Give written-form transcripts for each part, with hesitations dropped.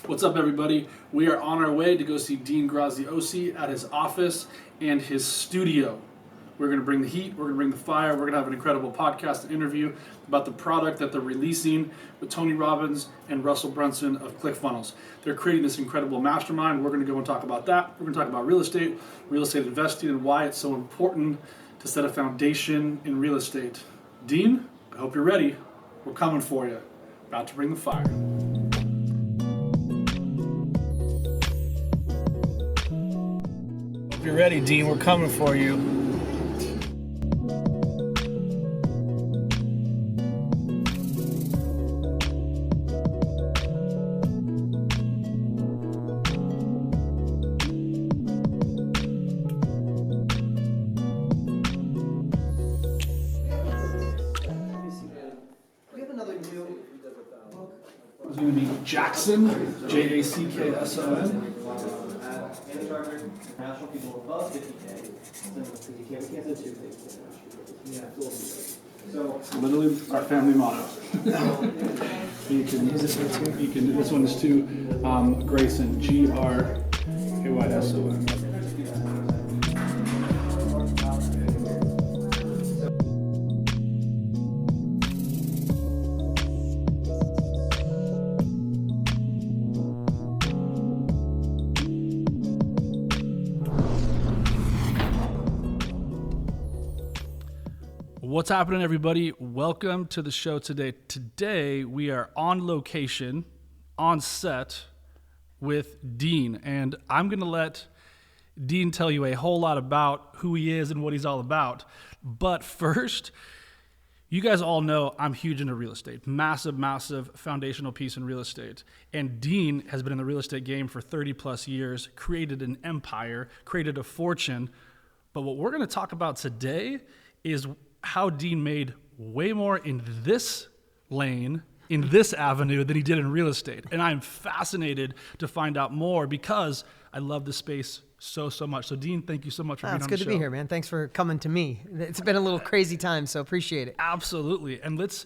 What's up, everybody? We are on our way to go see Dean Graziosi at his office and his studio. We're going to bring the heat, we're going to bring the fire, we're going to have an incredible podcast and interview about the product that they're releasing with Tony Robbins and Russell Brunson of ClickFunnels. They're creating this incredible mastermind. We're going to go and talk about that. We're going to talk about real estate investing, and why it's so important to set a foundation in real estate. Dean, I hope you're ready. We're coming for you. About to bring the fire. Hope you're ready, Dean. We're coming for you. It's going to be Jackson, Jackson. International people above 50K. So It's literally our family motto. You can use this one too. You can. This one is to Grayson, Grayson. What's happening, everybody? Welcome to the show today. Today, we are on location, on set with Dean, and I'm going to let Dean tell you a whole lot about who he is and what he's all about. But first, you guys all know I'm huge into real estate. Massive foundational piece in real estate. And Dean has been in the real estate game for 30 plus years, created an empire, created a fortune. But what we're going to talk about today is how Dean made way more in this lane, in this avenue, than he did in real estate. And I'm fascinated to find out more because I love this space so much. So Dean, thank you so much for being on the show. It's good to be here, man. Thanks for coming to me. It's been a little crazy time, so appreciate it. Absolutely. And let's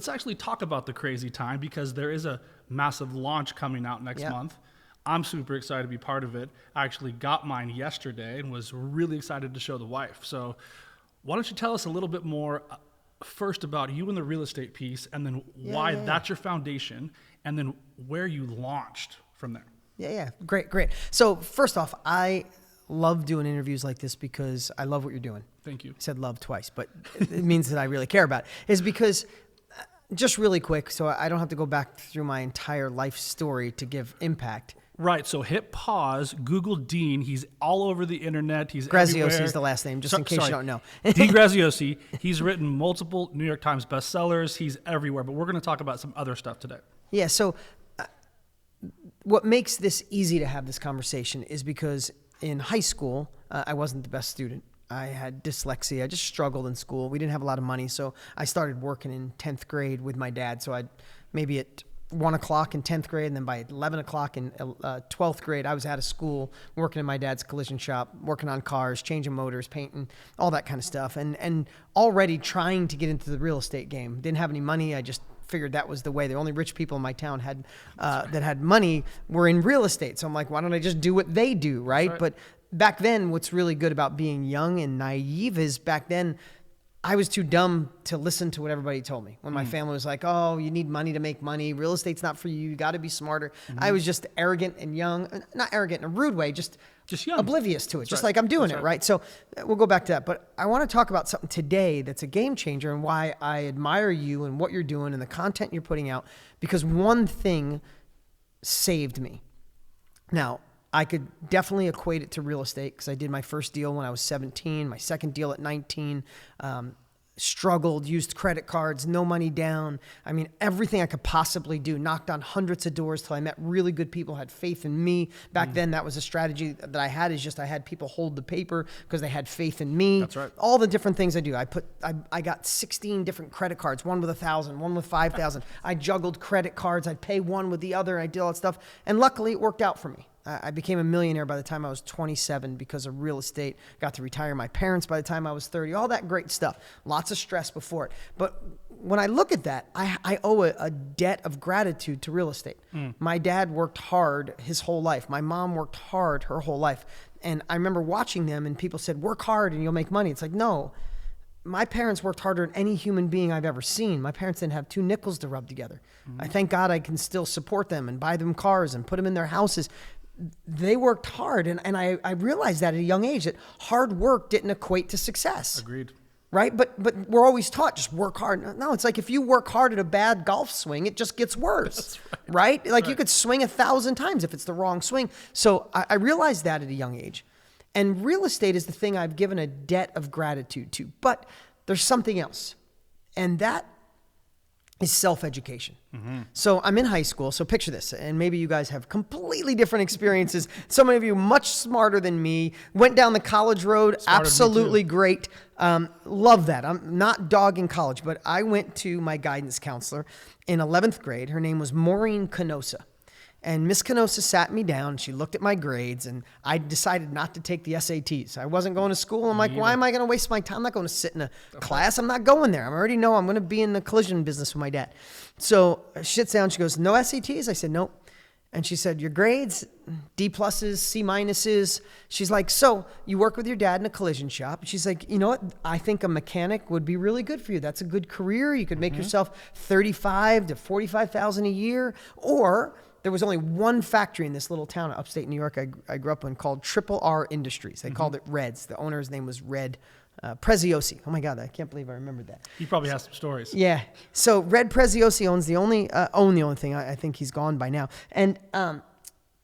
actually talk about the crazy time, because there is a massive launch coming out next month. I'm super excited to be part of it. I actually got mine yesterday and was really excited to show the wife. So why don't you tell us a little bit more first about you and the real estate piece, and then why that's your foundation, and then where you launched from there. Yeah. Great. So first off, I love doing interviews like this because I love what you're doing. Thank you. I said love twice, but it means that I really care about it. Is because, just really quick, so I don't have to go back through my entire life story to give impact. Right, so hit pause, Google Dean. He's all over the internet. He's Graziosi everywhere. is the last name, just in case you don't know. Dean Graziosi. He's written multiple New York Times bestsellers. He's everywhere, but we're going to talk about some other stuff today. Yeah, so what makes this easy to have this conversation is because in high school, I wasn't the best student. I had dyslexia. I just struggled in school. We didn't have a lot of money, so I started working in 10th grade with my dad. So I'd maybe at 1 o'clock in 10th grade, and then by 11 o'clock in 12th grade, I was out of school working in my dad's collision shop, working on cars, changing motors, painting, all that kind of stuff. And already trying to get into the real estate game. Didn't have any money. I just figured that was the way. The only rich people in my town had that had money were in real estate. So I'm like, why don't I just do what they do, right? But back then, what's really good about being young and naive is back then, I was too dumb to listen to what everybody told me. When my family was like, oh, you need money to make money. Real estate's not for you. You got to be smarter. I was just arrogant and young. Not arrogant in a rude way, just young. Oblivious to it. Just like I'm doing it, right? So we'll go back to that. But I want to talk about something today that's a game changer, and why I admire you and what you're doing and the content you're putting out, because one thing saved me. Now, I could definitely equate it to real estate because I did my first deal when I was 17, my second deal at 19, struggled, used credit cards, no money down. I mean, everything I could possibly do, knocked on hundreds of doors till I met really good people, had faith in me. Back then, that was a strategy that I had, is just I had people hold the paper because they had faith in me. That's right. All the different things I do. I got 16 different credit cards, one with 1,000, one with 5,000. I juggled credit cards. I'd pay one with the other. I did all that stuff. And luckily, it worked out for me. I became a millionaire by the time I was 27 because of real estate. Got to retire my parents by the time I was 30. All that great stuff. Lots of stress before it. But when I look at that, I owe a debt of gratitude to real estate. My dad worked hard his whole life. My mom worked hard her whole life. And I remember watching them and people said, work hard and you'll make money. It's like, no, my parents worked harder than any human being I've ever seen. My parents didn't have 2 nickels to rub together. I thank God I can still support them and buy them cars and put them in their houses. They worked hard. And I realized that at a young age, that hard work didn't equate to success. Agreed. Right? But we're always taught, just work hard. No, it's like if you work hard at a bad golf swing, it just gets worse. That's right? Like you could swing 1,000 times if it's the wrong swing. So I realized that at a young age. And real estate is the thing I've given a debt of gratitude to. But there's something else. And that is self-education. So I'm in high school. So picture this. And maybe you guys have completely different experiences. Some of you much smarter than me, went down the college road. Smarter than me Absolutely too. great. Love that. I'm not dogging college, but I went to my guidance counselor in 11th grade. Her name was Maureen Canosa. And Miss Canosa sat me down. She looked at my grades, and I decided not to take the SATs. I wasn't going to school. I'm like, why am I going to waste my time? I'm not going to sit in a class. I'm not going there. I already know I'm going to be in the collision business with my dad. So she sits down. She goes, no SATs? I said, nope. And she said, your grades, D pluses, C minuses. She's like, so you work with your dad in a collision shop. She's like, you know what? I think a mechanic would be really good for you. That's a good career. You could make yourself $35,000 to $45,000 a year. Or there was only one factory in this little town in upstate New York I grew up in called Triple R Industries. They called it Reds. The owner's name was Red Preziosi. Oh my God, I can't believe I remembered that. He probably has some stories. Yeah. So Red Preziosi owns the only thing. I think he's gone by now. And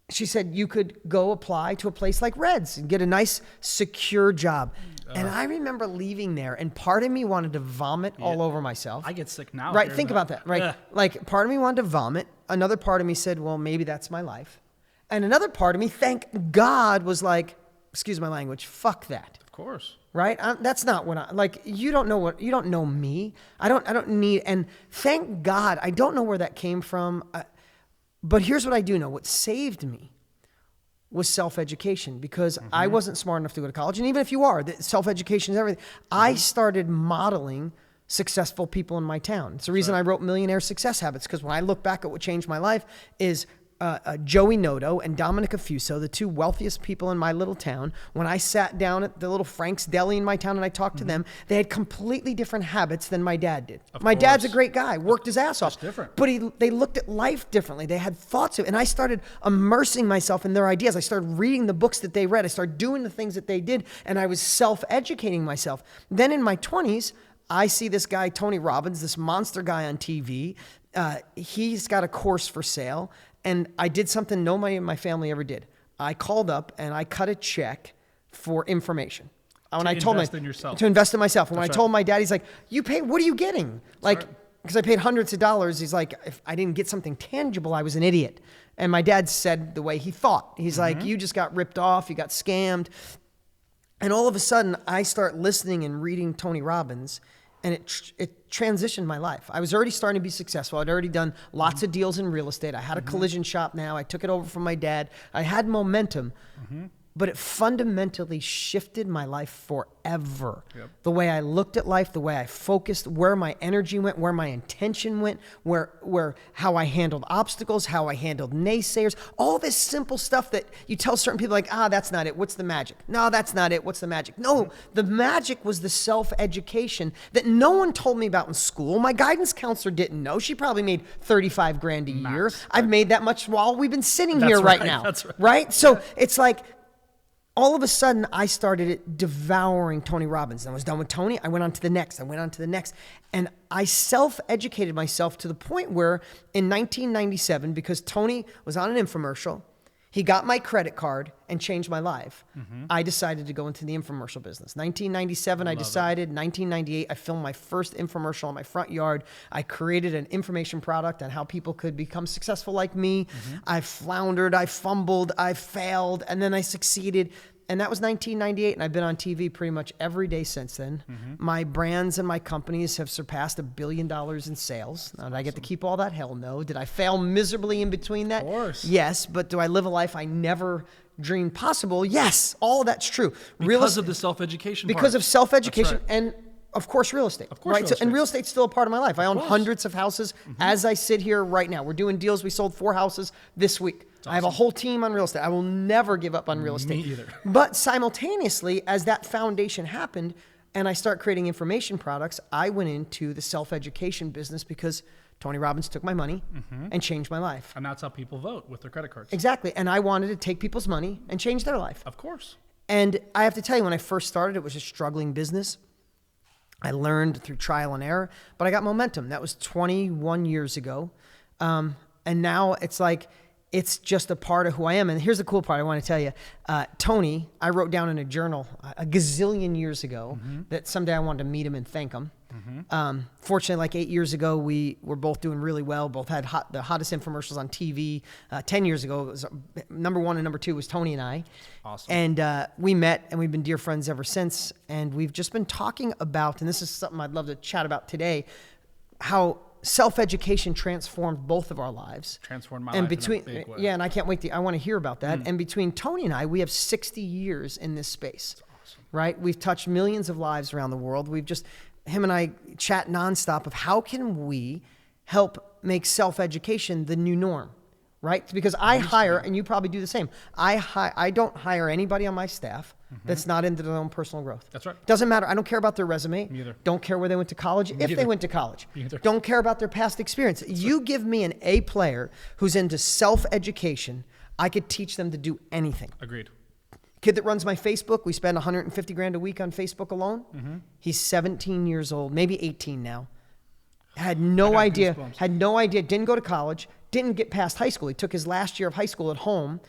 she said you could go apply to a place like Reds and get a nice, secure job. And I remember leaving there, and part of me wanted to vomit all over myself. I get sick now. Right. Think about that. Right. Yeah. Like part of me wanted to vomit. Another part of me said, well, maybe that's my life. And another part of me, thank God, was like, excuse my language, fuck that. Of course. Right? That's not what I like. You don't know me. I don't need, and thank God, I don't know where that came from. But here's what I do know. What saved me was self-education, because I wasn't smart enough to go to college. And even if you are, self-education is everything. I started modeling successful people in my town. It's the reason I wrote Millionaire Success Habits, because when I look back at what changed my life is Joey Noto and Dominic Affuso, the 2 wealthiest people in my little town. When I sat down at the little Frank's Deli in my town and I talked to them, they had completely different habits than my dad did. My dad's a great guy, worked his ass off. Different. But they looked at life differently. They had thoughts of it. And I started immersing myself in their ideas. I started reading the books that they read. I started doing the things that they did. And I was self-educating myself. Then in my 20s, I see this guy, Tony Robbins, this monster guy on TV. He's got a course for sale. And I did something nobody in my family ever did. I called up and I cut a check for information. When I told invest in yourself. To invest in myself. And when That's I told my dad, he's like, you pay, what are you getting? Like, because I paid hundreds of dollars. He's like, if I didn't get something tangible, I was an idiot. And my dad said the way he thought. He's like, you just got ripped off. You got scammed. And all of a sudden, I start listening and reading Tony Robbins, and it transitioned my life. I was already starting to be successful. I'd already done lots of deals in real estate. I had a collision shop now. I took it over from my dad. I had momentum, but it fundamentally shifted my life forever. Yep. The way I looked at life, the way I focused, where my energy went, where my intention went, how I handled obstacles, how I handled naysayers, all this simple stuff that you tell certain people like, that's not it. What's the magic? No, that's not it. What's the magic? No, the magic was the self-education that no one told me about in school. My guidance counselor didn't know. She probably made $35,000 a year. I've made that much while we've been sitting here right now. That's right. Right? So it's like, all of a sudden, I started devouring Tony Robbins. I was done with Tony. I went on to the next. And I self-educated myself to the point where in 1997, because Tony was on an infomercial, he got my credit card and changed my life. I decided to go into the infomercial business. 1997, I decided. 1998, I filmed my first infomercial in my front yard. I created an information product on how people could become successful like me. I floundered, I fumbled, I failed, and then I succeeded. And that was 1998, and I've been on TV pretty much every day since then. My brands and my companies have surpassed $1 billion in sales. Now, did I get to keep all that? Hell no. Did I fail miserably in between that? Of course. Yes, but do I live a life I never dreamed possible? Yes, all that's true. Because of the self-education part. Because of self-education. That's right. And of course, real estate. Of course, right? real So, and estate. real estate's still a part of my life. I own course. hundreds of houses as I sit here right now. We're doing deals. We sold 4 houses this week. I have a whole team on real estate. I will never give up on real estate. Me either. But simultaneously, as that foundation happened and I start creating information products, I went into the self-education business because Tony Robbins took my money and changed my life. And that's how people vote with their credit cards. Exactly. And I wanted to take people's money and change their life. Of course. And I have to tell you, when I first started, it was a struggling business. I learned through trial and error, but I got momentum. That was 21 years ago. And now it's like, it's just a part of who I am. And here's the cool part I want to tell you. Tony, I wrote down in a journal a gazillion years ago that someday I wanted to meet him and thank him. Fortunately, like 8 years ago, we were both doing really well. Both had the hottest infomercials on TV. 10 years ago, it was number 1 and number 2 was Tony and I. Awesome. And we met, and we've been dear friends ever since. And we've just been talking about, and this is something I'd love to chat about today, how self-education transformed both of our lives. Transformed my and life between, in a big way. Yeah, and I can't wait I want to hear about that. And between Tony and I, we have 60 years in this space. That's awesome. Right? We've touched millions of lives around the world. Him and I chat nonstop of how can we help make self-education the new norm, right? Because I hire, and you probably do the same. I don't hire anybody on my staff that's not into their own personal growth. That's right. Doesn't matter. I don't care about their resume. Me either. Don't care where they went to college. If they either. went to college. Me either. Don't care about their past experience. You give me an A player who's into self-education, I could teach them to do anything. Agreed. Kid that runs my Facebook, we spend $150,000 a week on Facebook alone. He's 17 years old, maybe 18 now. Had no idea, didn't go to college, didn't get past high school. He took his last year of high school at home,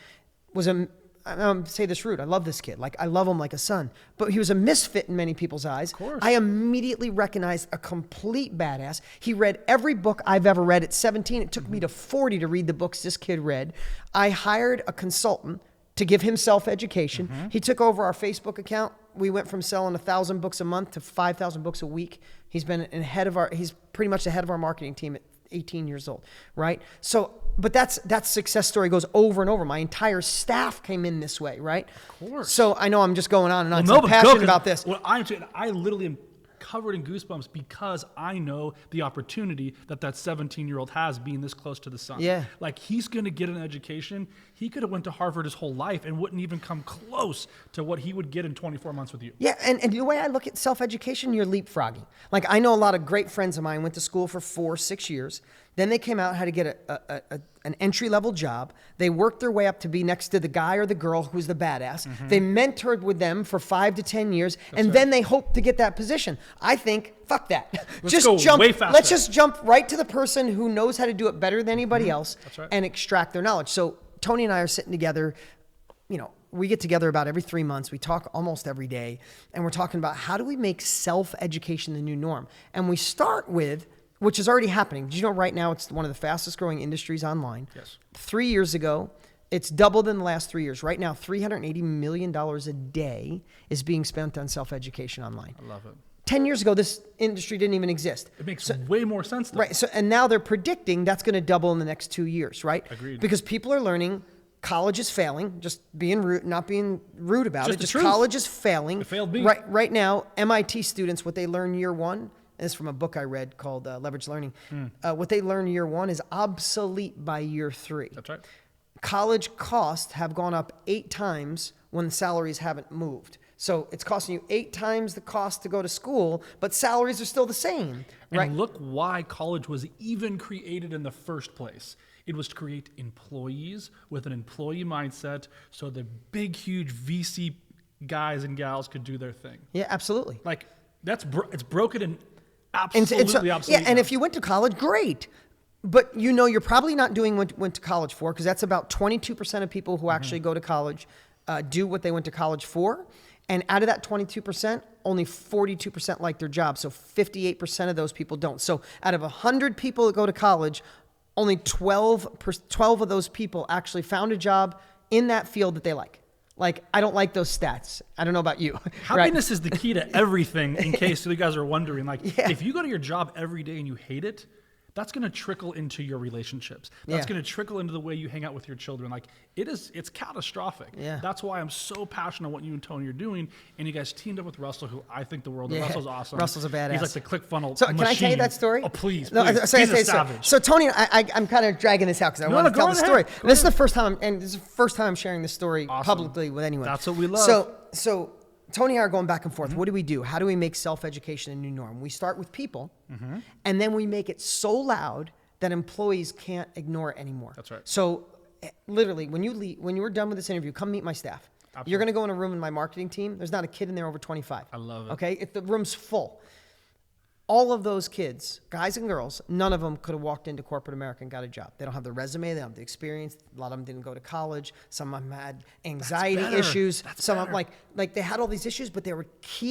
say this rude, I love this kid. Like, I love him like a son. But he was a misfit in many people's eyes. Of course. I immediately recognized a complete badass. He read every book I've ever read at 17. It took me to 40 to read the books this kid read. I hired a consultant to give him self-education. He took over our Facebook account. We went from selling 1,000 books a month to 5,000 books a week. He's been he's pretty much the head of our marketing team at 18 years old, right? So, but that success story goes over and over. My entire staff came in this way, right? Of course. So I know I'm just going on and on. Well, I'm passionate about this. Well, I literally am covered in goosebumps because I know the opportunity that 17-year-old has being this close to the sun. Yeah. Like, he's going to get an education. He could have went to Harvard his whole life and wouldn't even come close to what he would get in 24 months with you. Yeah, and the way I look at self-education, you're leapfrogging. Like, I know a lot of great friends of mine went to school for 4-6 years. Then they came out, had to get an entry-level job. They worked their way up to be next to the guy or the girl who's the badass. They mentored with them for 5 to 10 years, then they hope to get that position. I think, fuck that. Let's go way faster. Let's just jump right to the person who knows how to do it better than anybody else and extract their knowledge. So Tony and I are sitting together, we get together about every 3 months. We talk almost every day, and we're talking about how do we make self-education the new norm? And we start with, which is already happening. Did you know right now it's one of the fastest growing industries online? Yes. 3 years ago, it's doubled in the last 3 years. Right now, $380 million a day is being spent on self-education online. I love it. 10 years ago, this industry didn't even exist. It makes way more sense, though. Right. So, and now they're predicting that's going to double in the next 2 years, right? Agreed. Because people are learning college is failing, just being rude, not being rude about Just it. the Just truth. college is failing. It failed me. Right now, MIT students, what they learn year one, and this is from a book I read called Leverage Learning. What they learn year one is obsolete by year 3. That's right. College costs have gone up 8 times when the salaries haven't moved. So it's costing you 8 times the cost to go to school, but salaries are still the same, right? And look why college was even created in the first place. It was to create employees with an employee mindset so the big, huge VC guys and gals could do their thing. Yeah, absolutely. Like, it's broken and absolutely obsolete. Yeah, and now. if you went to college, great. But you're probably not doing what you went to college for, because that's about 22% of people who actually go to college do what they went to college for. And out of that 22%, only 42% like their job. So 58% of those people don't. So out of 100 people that go to college, only 12 of those people actually found a job in that field that they like. Like, I don't like those stats. I don't know about you. Happiness is the key to everything, in case you guys are wondering. Like, if you go to your job every day and you hate it, that's going to trickle into your relationships. That's going to trickle into the way you hang out with your children. Like it's catastrophic. Yeah. That's why I'm so passionate on what you and Tony are doing. And you guys teamed up with Russell, who I think the world of. Russell's awesome. Russell's a badass. He's like the ClickFunnels So machine. can I tell you that story? Oh, please. No, He's a savage. So Tony, I'm kind of dragging this out because I want to tell the story. This is the first time, I'm sharing this story publicly with anyone. That's what we love. So Tony and I are going back and forth. What do we do? How do we make self-education a new norm? We start with people, and then we make it so loud that employees can't ignore it anymore. That's right. So literally, when you were done with this interview, come meet my staff. Absolutely. You're going to go in a room in my marketing team. There's not a kid in there over 25. I love it. Okay? If the room's full. All of those kids, guys and girls, none of them could have walked into corporate America and got a job. They don't have the resume. They don't have the experience. A lot of them didn't go to college. Some of them had anxiety issues. Some of them, like they had all these issues, but they were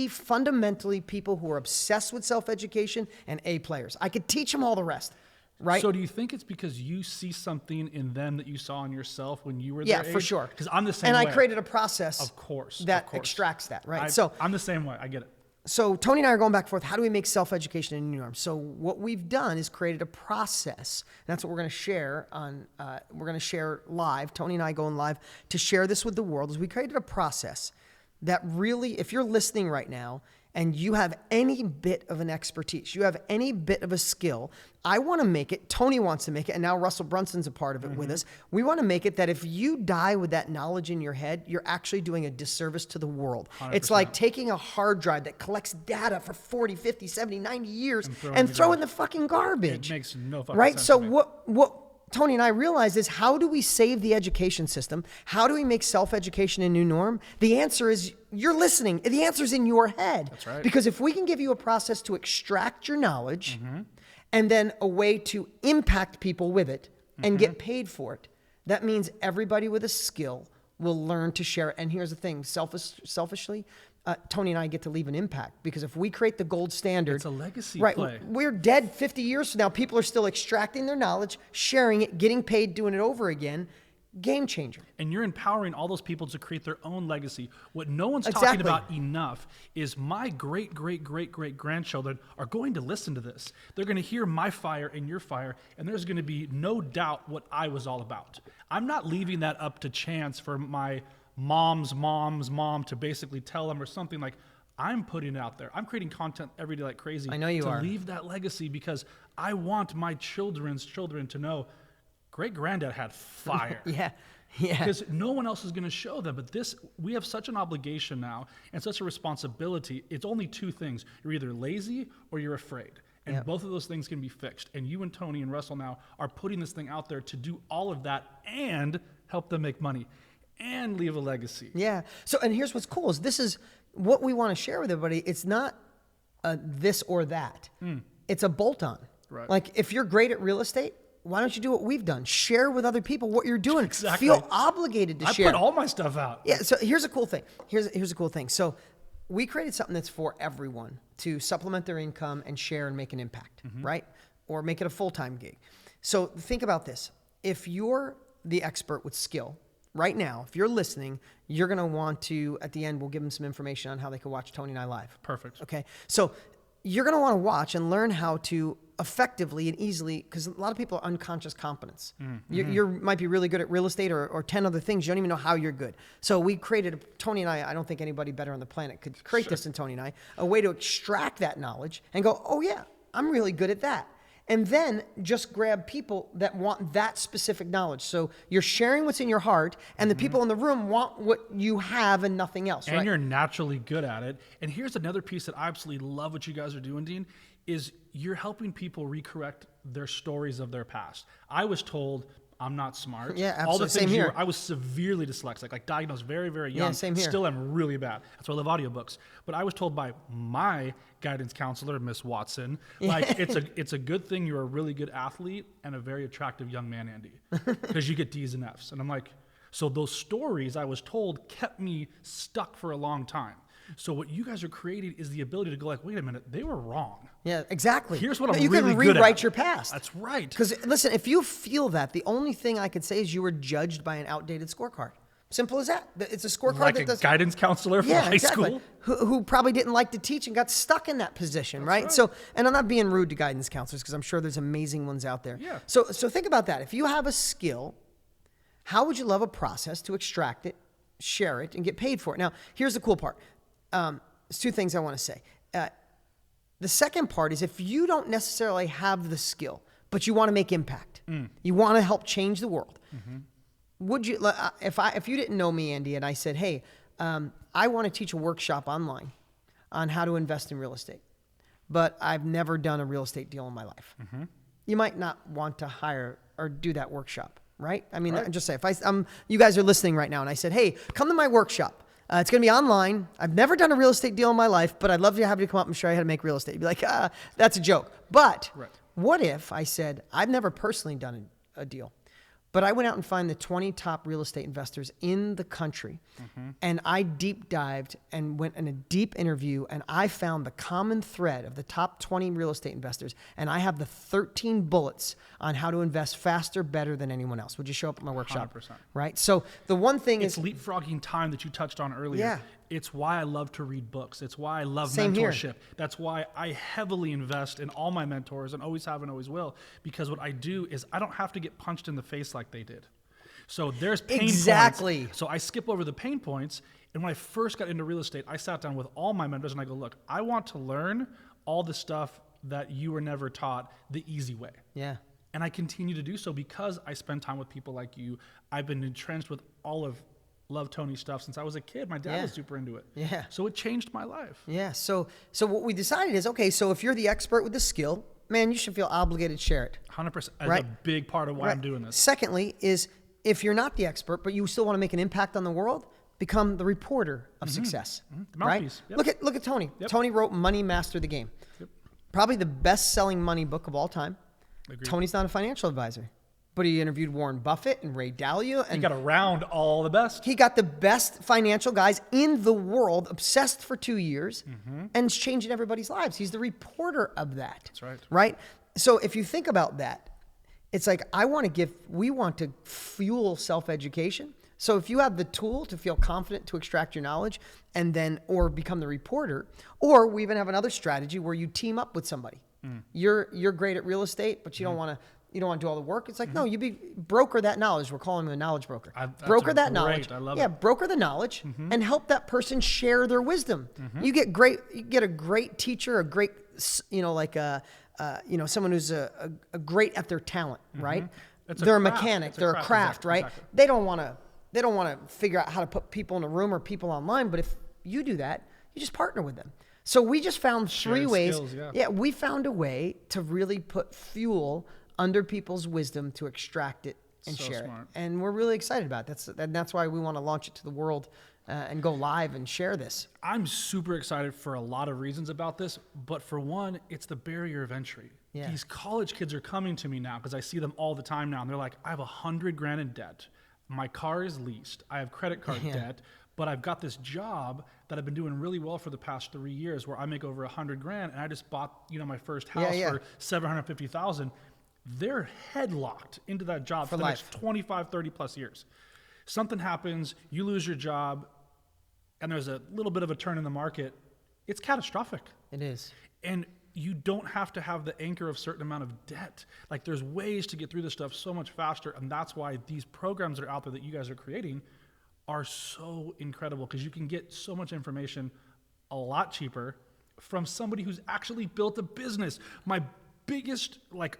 fundamentally people who were obsessed with self-education and A players. I could teach them all the rest. Right. So do you think it's because you see something in them that you saw in yourself when you were their age? Yeah, for sure. Because I'm the same way. And I created a process of course, extracts that, right? I'm the same way. I get it. So Tony and I are going back and forth. How do we make self-education a new norm? So what we've done is created a process. And that's what we're going to share on. We're going to share live. Tony and I going live to share this with the world. Is we created a process that really, if you're listening right now and you have any bit of an expertise, you have any bit of a skill, I want to make it, Tony wants to make it, and now Russell Brunson's a part of it with us. We want to make it that if you die with that knowledge in your head, you're actually doing a disservice to the world. 100%. It's like taking a hard drive that collects data for 40, 50, 70, 90 years and throw it in the fucking garbage. It makes no fucking right? sense. So what Tony and I realized is, how do we save the education system? How do we make self-education a new norm? The answer is, you're listening. The answer is in your head. That's right. Because if we can give you a process to extract your knowledge and then a way to impact people with it and get paid for it, that means everybody with a skill will learn to share it. And here's the thing, selfishly, Tony and I get to leave an impact, because if we create the gold standard, it's a legacy right, play. We're dead 50 years from now. People are still extracting their knowledge, sharing it, getting paid, doing it over again. Game changer. And you're empowering all those people to create their own legacy. What no one's talking about enough is my great, great, great, great grandchildren are going to listen to this. They're going to hear my fire and your fire, and there's going to be no doubt what I was all about. I'm not leaving that up to chance for my mom's mom to basically tell them or something. Like, I'm putting it out there. I'm creating content every day like crazy. I know you are. To leave that legacy, because I want my children's children to know great granddad had fire. Yeah. Because no one else is going to show them. But we have such an obligation now and such a responsibility. It's only two things. You're either lazy or you're afraid. And both of those things can be fixed. And you and Tony and Russell now are putting this thing out there to do all of that and help them make money and leave a legacy. Yeah. So, and here's what's cool is this is what we want to share with everybody. It's not this or that. It's a bolt-on. Right. Like, if you're great at real estate, why don't you do what we've done? Share with other people what you're doing. Exactly. Feel obligated to share. I put all my stuff out. Yeah. So here's a cool thing. Here's a cool thing. So we created something that's for everyone to supplement their income and share and make an impact, right? Or make it a full-time gig. So think about this. If you're the expert with skill right now, if you're listening, you're going to want to, at the end, we'll give them some information on how they can watch Tony and I live. Perfect. Okay. So you're going to want to watch and learn how to effectively and easily, because a lot of people are unconscious competence. You might be really good at real estate or 10 other things. You don't even know how you're good. So we created, Tony and I don't think anybody better on the planet could create this than Tony and I, a way to extract that knowledge and go, oh yeah, I'm really good at that. And then just grab people that want that specific knowledge. So you're sharing what's in your heart, and the people in the room want what you have and nothing else. And right? you're naturally good at it. And here's another piece that I absolutely love what you guys are doing, Dean, is you're helping people recorrect their stories of their past. I was told I'm not smart. Yeah, absolutely. All the things Same here. I was severely dyslexic, like diagnosed very, very young. Yeah, same here. Still am really bad. That's why I love audiobooks. But I was told by my guidance counselor, Miss Watson, like it's a good thing you're a really good athlete and a very attractive young man, Andy, because you get D's and F's. And I'm like, so those stories I was told kept me stuck for a long time. So what you guys are creating is the ability to go like, wait a minute, they were wrong. Yeah, exactly. Here's what I'm you really can good at. rewrite your past. That's right. Because listen, if you feel that, the only thing I could say is you were judged by an outdated scorecard. Simple as that. It's a scorecard Like that a does guidance counselor from high school. Who probably didn't like to teach and got stuck in that position, right? So, and I'm not being rude to guidance counselors because I'm sure there's amazing ones out there. Yeah. So think about that. If you have a skill, how would you love a process to extract it, share it, and get paid for it? Now, here's the cool part. There's two things I want to say. The second part is if you don't necessarily have the skill, but you want to make impact, you want to help change the world. Would you, if you didn't know me, Andy, and I said, hey, I want to teach a workshop online on how to invest in real estate, but I've never done a real estate deal in my life. You might not want to hire or do that workshop, right? I mean, just say, if you guys are listening right now and I said, hey, come to my workshop. It's going to be online. I've never done a real estate deal in my life, but I'd love to have you come up and show you how to make real estate. You'd be like, that's a joke. But what if I said, I've never personally done a deal, but I went out and found the 20 top real estate investors in the country, and I deep dived and went in a deep interview, and I found the common thread of the top 20 real estate investors, and I have the 13 bullets on how to invest faster, better than anyone else. Would you show up at my workshop? 100%. Right? So the one thing It's is leapfrogging time that you touched on earlier. Yeah. It's why I love to read books. It's why I love Same here. mentorship. That's why I heavily invest in all my mentors and always have and always will, because what I do is I don't have to get punched in the face like they did. So there's pain points. So I skip over the pain points. And when I first got into real estate, I sat down with all my mentors and I go, look, I want to learn all the stuff that you were never taught the easy way. Yeah. And I continue to do so because I spend time with people like you. I've been entrenched with all of Love Tony stuff since I was a kid. My dad was super into it. Yeah. So it changed my life. Yeah. So what we decided is, okay, so if you're the expert with the skill, man, you should feel obligated to share it. 100%. That's a big part of why I'm doing this. Secondly is if you're not the expert, but you still want to make an impact on the world, become the reporter of success. The mouthpiece. Right? Look at Tony. Tony wrote Money Master the Game. Probably the best-selling money book of all time. Agreed. Tony's not a financial advisor, but he interviewed Warren Buffett and Ray Dalio. And you got around all the best. He got the best financial guys in the world, obsessed for 2 years, and it's changing everybody's lives. He's the reporter of that. That's right. Right? So if you think about that, it's like we want to fuel self-education. So if you have the tool to feel confident to extract your knowledge or become the reporter, or we even have another strategy where you team up with somebody. You're great at real estate, but you don't want to do all the work. It's like, no, you broker that knowledge. We're calling him a knowledge broker. Broker that knowledge. I love it. Yeah, broker the knowledge and help that person share their wisdom. You get a great teacher, a great, someone who's a great at their talent, right? They're a mechanic, they're a craft, right? Exactly. They don't want to figure out how to put people in a room or people online, but if you do that, you just partner with them. So we just found three ways. Skills, We found a way to really put fuel under people's wisdom to extract it and share it. And we're really excited about it. That's why we want to launch it to the world and go live and share this. I'm super excited for a lot of reasons about this, but for one, it's the barrier of entry. Yeah. These college kids are coming to me now because I see them all the time now, and they're like, I have $100,000 in debt. My car is leased. I have credit card debt, but I've got this job that I've been doing really well for the past 3 years where I make over $100,000, and I just bought, my first house for $750,000. They're headlocked into that job for the next 25, 30 plus years. Something happens, you lose your job, and there's a little bit of a turn in the market. It's catastrophic. It is. And you don't have to have the anchor of a certain amount of debt. Like, there's ways to get through this stuff so much faster, and that's why these programs that are out there that you guys are creating are so incredible, because you can get so much information a lot cheaper from somebody who's actually built a business. My biggest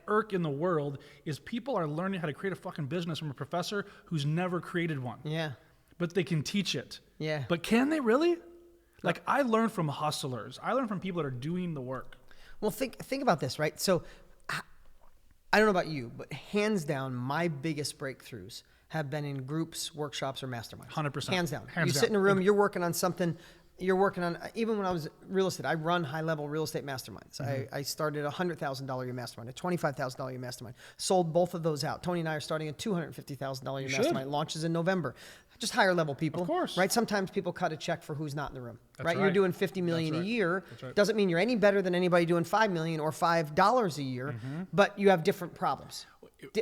irk in the world is people are learning how to create a fucking business from a professor who's never created one. Yeah. But they can teach it. Yeah. But can they really? I learn from hustlers. I learn from people that are doing the work. Well, think about this, right? So I don't know about you, but hands down, my biggest breakthroughs have been in groups, workshops, or masterminds. 100%. Hands down. You sit in a room, you're working on something. You're working on, even when I was real estate, I run high-level real estate masterminds. I started a $100,000 a year mastermind, a $25,000 a year mastermind. Sold both of those out. Tony and I are starting a $250,000 a year mastermind. Launches in November. Just higher level people. Of course. Right? Sometimes people cut a check for who's not in the room. That's right? You're doing $50 million a year. Doesn't mean you're any better than anybody doing $5 million or $5 a year, but you have different problems.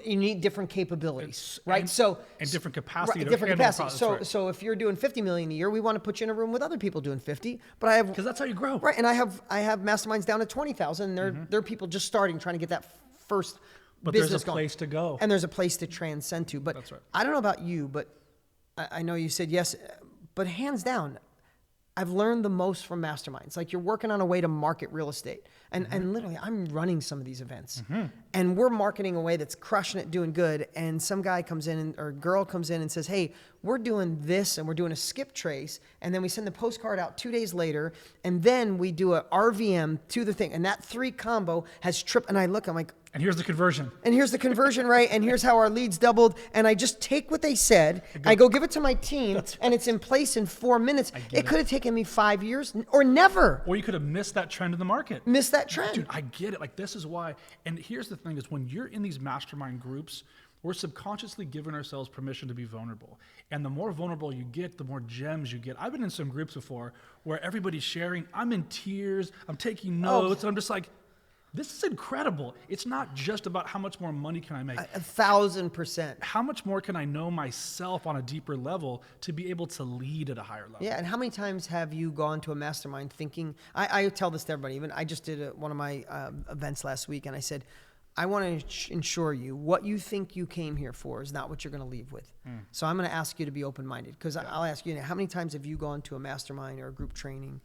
You need different capabilities, right? And different capacity. Right, different capacity. So if you're doing 50 million a year, we want to put you in a room with other people doing 50. But I have, because that's how you grow, right? And I have masterminds down at 20,000. They're people just starting, trying to get that first but business there's a going. place to go, and there's a place to transcend to. But that's right. I don't know about you, but I know you said yes, but hands down, I've learned the most from masterminds. Like, you're working on a way to market real estate. And literally, I'm running some of these events. And we're marketing a way that's crushing it, doing good. And some guy comes in, or girl comes in and says, hey, we're doing this, and we're doing a skip trace. And then we send the postcard out 2 days later. And then we do a RVM to the thing. And that 3 combo has tripped. And I look, I'm like, and here's the conversion. And here's the conversion rate, and here's how our leads doubled. And I just take what they said, I go give it to my team, and it's in place in 4 minutes. It could have taken me 5 years or never. Or you could have missed that trend in the market. Missed that trend. Dude, I get it. Like, this is why. And here's the thing is, when you're in these mastermind groups, we're subconsciously giving ourselves permission to be vulnerable. And the more vulnerable you get, the more gems you get. I've been in some groups before where everybody's sharing. I'm in tears. I'm taking notes. And I'm just like, this is incredible. It's not just about how much more money can I make. 1,000%. How much more can I know myself on a deeper level to be able to lead at a higher level? Yeah, and how many times have you gone to a mastermind thinking, I tell this to everybody, even I just did one of my events last week, and I said, I want to ensure you, what you think you came here for is not what you're going to leave with. So I'm going to ask you to be open-minded, because I'll ask you, how many times have you gone to a mastermind or a group training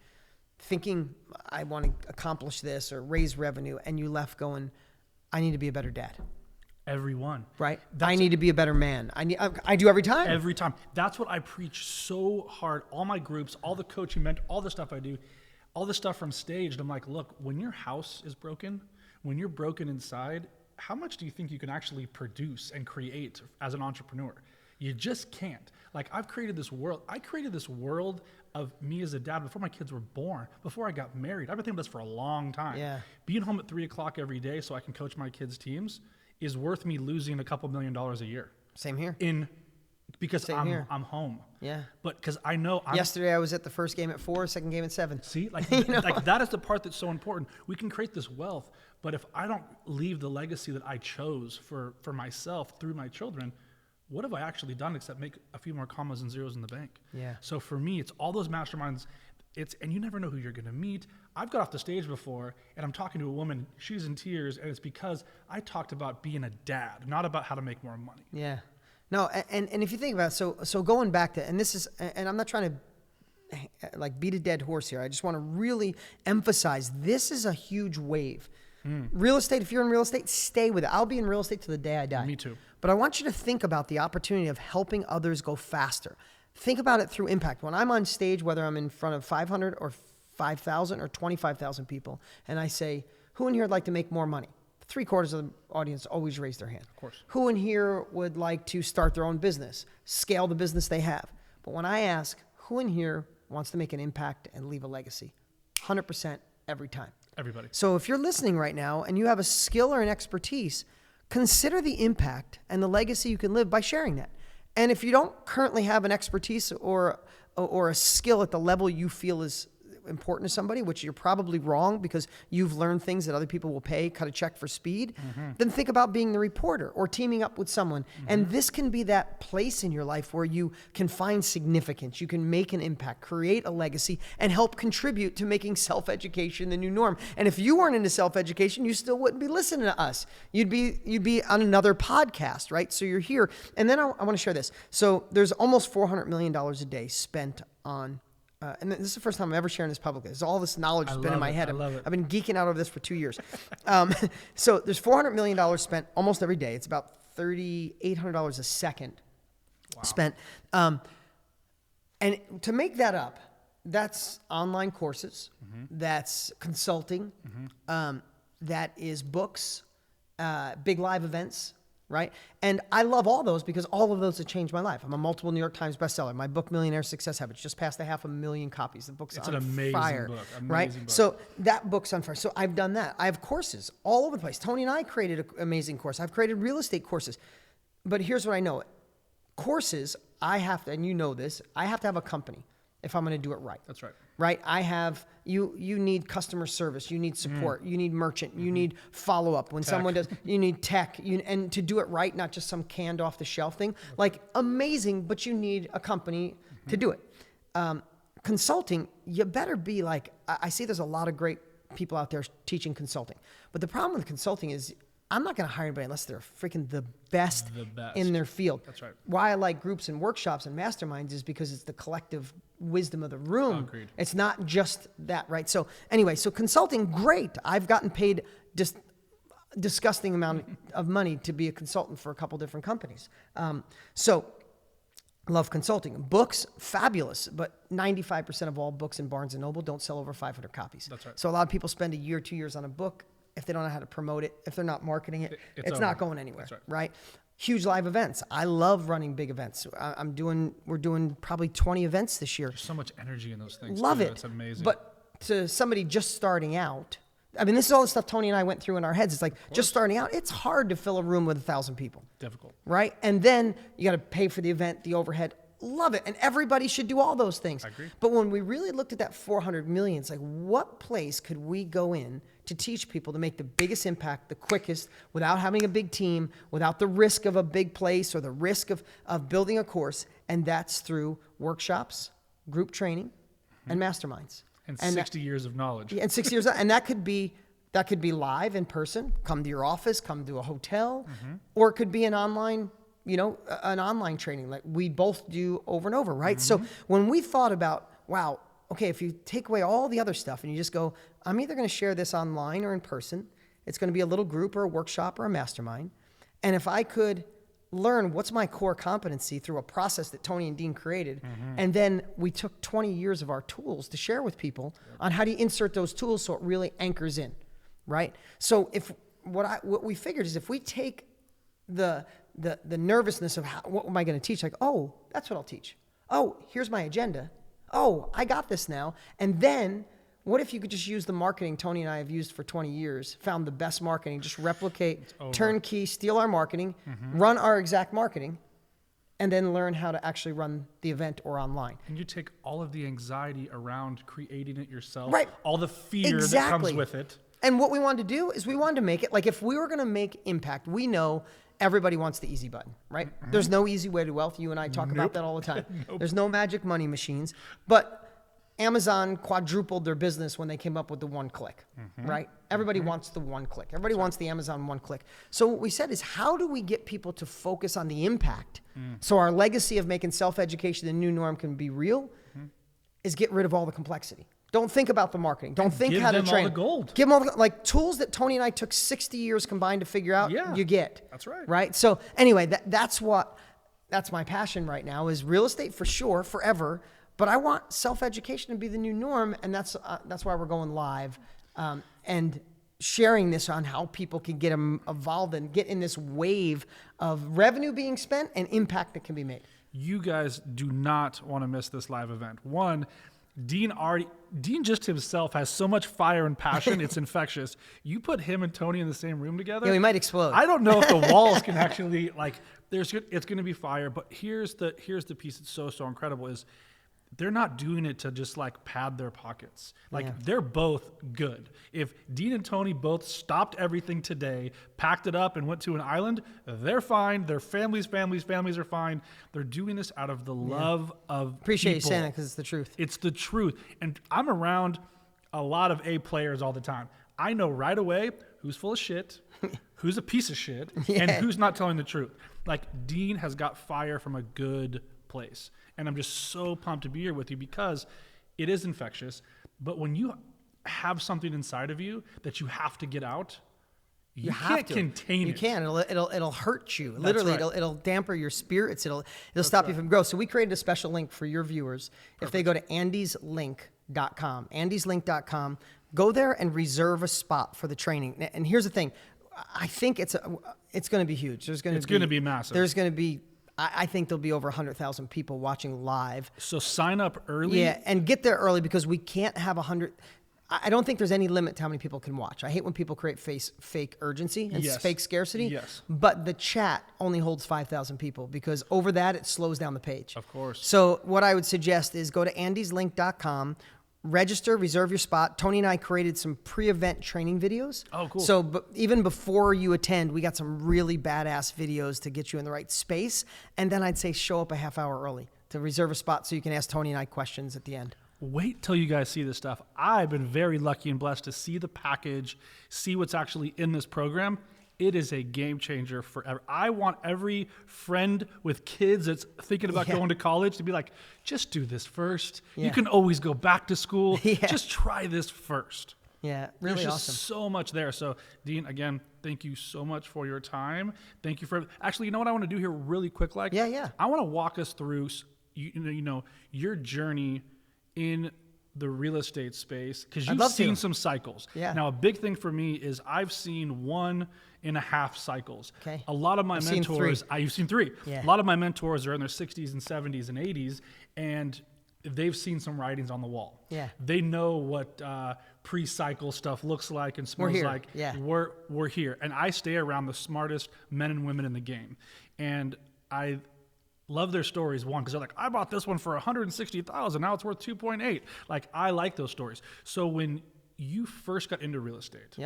thinking, I want to accomplish this or raise revenue, and you left going, I need to be a better dad. Everyone. Right? I need to be a better man. I do every time. Every time. That's what I preach so hard. All my groups, all the coaching, all the stuff I do, all the stuff from stage. I'm like, look, when your house is broken, when you're broken inside, how much do you think you can actually produce and create as an entrepreneur? You just can't. Like, I've created this world. I created this world of me as a dad before my kids were born, before I got married. I've been thinking about this for a long time. Yeah. Being home at 3 o'clock every day so I can coach my kids' teams is worth me losing a couple $1 million a year. Same here. Because I'm home. Yeah. But because I know yesterday I was at the first game at 4, second game at 7. See, like, like that is the part that's so important. We can create this wealth, but if I don't leave the legacy that I chose for myself through my children, what have I actually done except make a few more commas and zeros in the bank? Yeah. So for me, it's all those masterminds. And you never know who you're going to meet. I've got off the stage before, and I'm talking to a woman. She's in tears, and it's because I talked about being a dad, not about how to make more money. Yeah. No, and if you think about it, so going back to, and this is, and I'm not trying to like beat a dead horse here. I just want to really emphasize, this is a huge wave. Real estate, if you're in real estate, stay with it. I'll be in real estate till the day I die. Me too. But I want you to think about the opportunity of helping others go faster. Think about it through impact. When I'm on stage, whether I'm in front of 500 or 5,000 or 25,000 people, and I say, who in here would like to make more money? 3/4 of the audience always raise their hand. Of course. Who in here would like to start their own business, scale the business they have? But when I ask, who in here wants to make an impact and leave a legacy? 100% every time. Everybody. So if you're listening right now and you have a skill or an expertise, consider the impact and the legacy you can live by sharing that. And if you don't currently have an expertise or a skill at the level you feel is important to somebody, which you're probably wrong because you've learned things that other people will pay, cut a check for speed, then think about being the reporter or teaming up with someone. And this can be that place in your life where you can find significance, you can make an impact, create a legacy, and help contribute to making self-education the new norm. And if you weren't into self-education, you still wouldn't be listening to us. You'd be on another podcast, right? So you're here. And then I want to share this. So there's almost $400 million a day spent on and this is the first time I'm ever sharing this publicly. All this knowledge has been in my head. I love it. I've been geeking out over this for 2 years. So there's $400 million spent almost every day. It's about $3,800 a second spent. And to make that up, that's online courses, that's consulting, that is books, big live events, right? And I love all those because all of those have changed my life. I'm a multiple New York Times bestseller. My book, Millionaire Success Habits, just passed 500,000 copies. The book's on fire. Book. Right? Book. So that book's on fire. So I've done that. I have courses all over the place. Tony and I created an amazing course. I've created real estate courses. But here's what I know. Courses, I have to, and you know this, I have to have a company if I'm going to do it right. That's right. right? You need customer service, you need support, you need merchant, you need follow-up. When someone does, you need tech, and to do it right, not just some canned off the shelf thing. Like amazing, but you need a company to do it. Consulting, you better be like, I see there's a lot of great people out there teaching consulting. But the problem with consulting is I'm not going to hire anybody unless they're freaking the best in their field. That's right. Why I like groups and workshops and masterminds is because it's the collective wisdom of the room. Agreed. It's not just that, right? So anyway, so consulting, great. I've gotten paid just disgusting amount of money to be a consultant for a couple different companies. So love consulting. Books, fabulous, but 95% of all books in Barnes & Noble don't sell over 500 copies. That's right. So a lot of people spend a year, 2 years on a book. If they don't know how to promote it, if they're not marketing it, it's not going anywhere, That's right? Huge live events. I love running big events. We're doing probably 20 events this year. There's so much energy in those things. Love too. it. It's amazing. But to somebody just starting out, I mean, this is all the stuff Tony and I went through in our heads. It's like just starting out, it's hard to fill a room with 1,000 people. Difficult. Right? And then you got to pay for the event, the overhead. Love it. And everybody should do all those things. I agree. But when we really looked at that 400 million, it's like, what place could we go in to teach people to make the biggest impact, the quickest, without having a big team, without the risk of a big place or the risk of building a course? And that's through workshops, group training, and masterminds. And 60 years of knowledge. And 6 years, and that could be live in person, come to your office, come to a hotel, or it could be an online, an online training like we both do over and over, right? So when we thought about, wow, okay, if you take away all the other stuff and you just go, I'm either going to share this online or in person, it's going to be a little group or a workshop or a mastermind. And if I could learn what's my core competency through a process that Tony and Dean created, and then we took 20 years of our tools to share with people on how to insert those tools so it really anchors in, right? So what we figured is if we take the nervousness of what am I going to teach? Like, oh, that's what I'll teach. Oh, here's my agenda. Oh, I got this now. And then what if you could just use the marketing Tony and I have used for 20 years, found the best marketing, just replicate, turnkey, steal our marketing, run our exact marketing, and then learn how to actually run the event or online. And you take all of the anxiety around creating it yourself, Right. all the fear that comes with it. And what we wanted to do is we wanted to make it, like if we were going to make impact, we know everybody wants the easy button, right? There's no easy way to wealth. You and I talk about that all the time. There's no magic money machines. But Amazon quadrupled their business when they came up with the one click, right? Everybody wants the one click. Everybody wants the Amazon one click. So what we said is, how do we get people to focus on the impact so our legacy of making self-education the new norm can be real is get rid of all the complexity. Don't think about the marketing. Don't think how to train. Give them all the gold. Give them all the, like tools that Tony and I took 60 years combined to figure out. Yeah, you get. That's right. Right. So anyway, that's my passion right now is real estate for sure, forever. But I want self-education to be the new norm, and that's why we're going live and sharing this on how people can get them evolved and get in this wave of revenue being spent and impact that can be made. You guys do not want to miss this live event. One, Dean just himself has so much fire and passion, it's infectious. You put him and Tony in the same room together. Yeah, we might explode. I don't know if the walls can actually it's going to be fire. But here's the piece that's so incredible is they're not doing it to just like pad their pockets. They're both good. If Dean and Tony both stopped everything today, packed it up and went to an island, they're fine. Their families are fine. They're doing this out of the love of Appreciate people. you saying that because it's the truth. It's the truth. And I'm around a lot of A players all the time. I know right away who's full of shit, who's a piece of shit, and who's not telling the truth. Like Dean has got fire from a good place. And I'm just so pumped to be here with you because it is infectious. But when you have something inside of you that you have to get out, you can't contain it. You can. It'll hurt you. That's Literally, right. it'll damper your spirits. It'll stop you from growth. So we created a special link for your viewers. Perfect. If they go to andyslink.com, andyslink.com, go there and reserve a spot for the training. And here's the thing. I think it's going to be huge. It's going to be massive. There's going to be, I think there'll be over 100,000 people watching live. So sign up early. Yeah, and get there early because we can't have 100. I don't think there's any limit to how many people can watch. I hate when people create fake urgency and fake scarcity. Yes. But the chat only holds 5,000 people because over that, it slows down the page. Of course. So what I would suggest is go to andyslink.com, register, reserve your spot. Tony and I created some pre-event training videos. Oh, cool. So but even before you attend, we got some really badass videos to get you in the right space. And then I'd say show up a half hour early to reserve a spot so you can ask Tony and I questions at the end. Wait till you guys see this stuff. I've been very lucky and blessed to see the package, see what's actually in this program. It is a game changer forever. I want every friend with kids that's thinking about going to college to be like, just do this first. Yeah. You can always go back to school. Yeah. Just try this first. Yeah, really There's awesome. just so much there. So, Dean, again, thank you so much for your time. Thank you for actually. You know what I want to do here, really quick. Yeah. I want to walk us through, your journey in the real estate space, because you've seen some cycles. Yeah. Now, a big thing for me is I've seen 1.5 cycles. Okay. A lot of my mentors, you've seen 3. Yeah. A lot of my mentors are in their 60s and 70s and 80s, and they've seen some writings on the wall. Yeah. They know what pre-cycle stuff looks like and smells like. Yeah. We're here. And I stay around the smartest men and women in the game. And I love their stories, one, because they're like, I bought this one for $160,000, now it's worth 2.8. Like, I like those stories. So when you first got into real estate,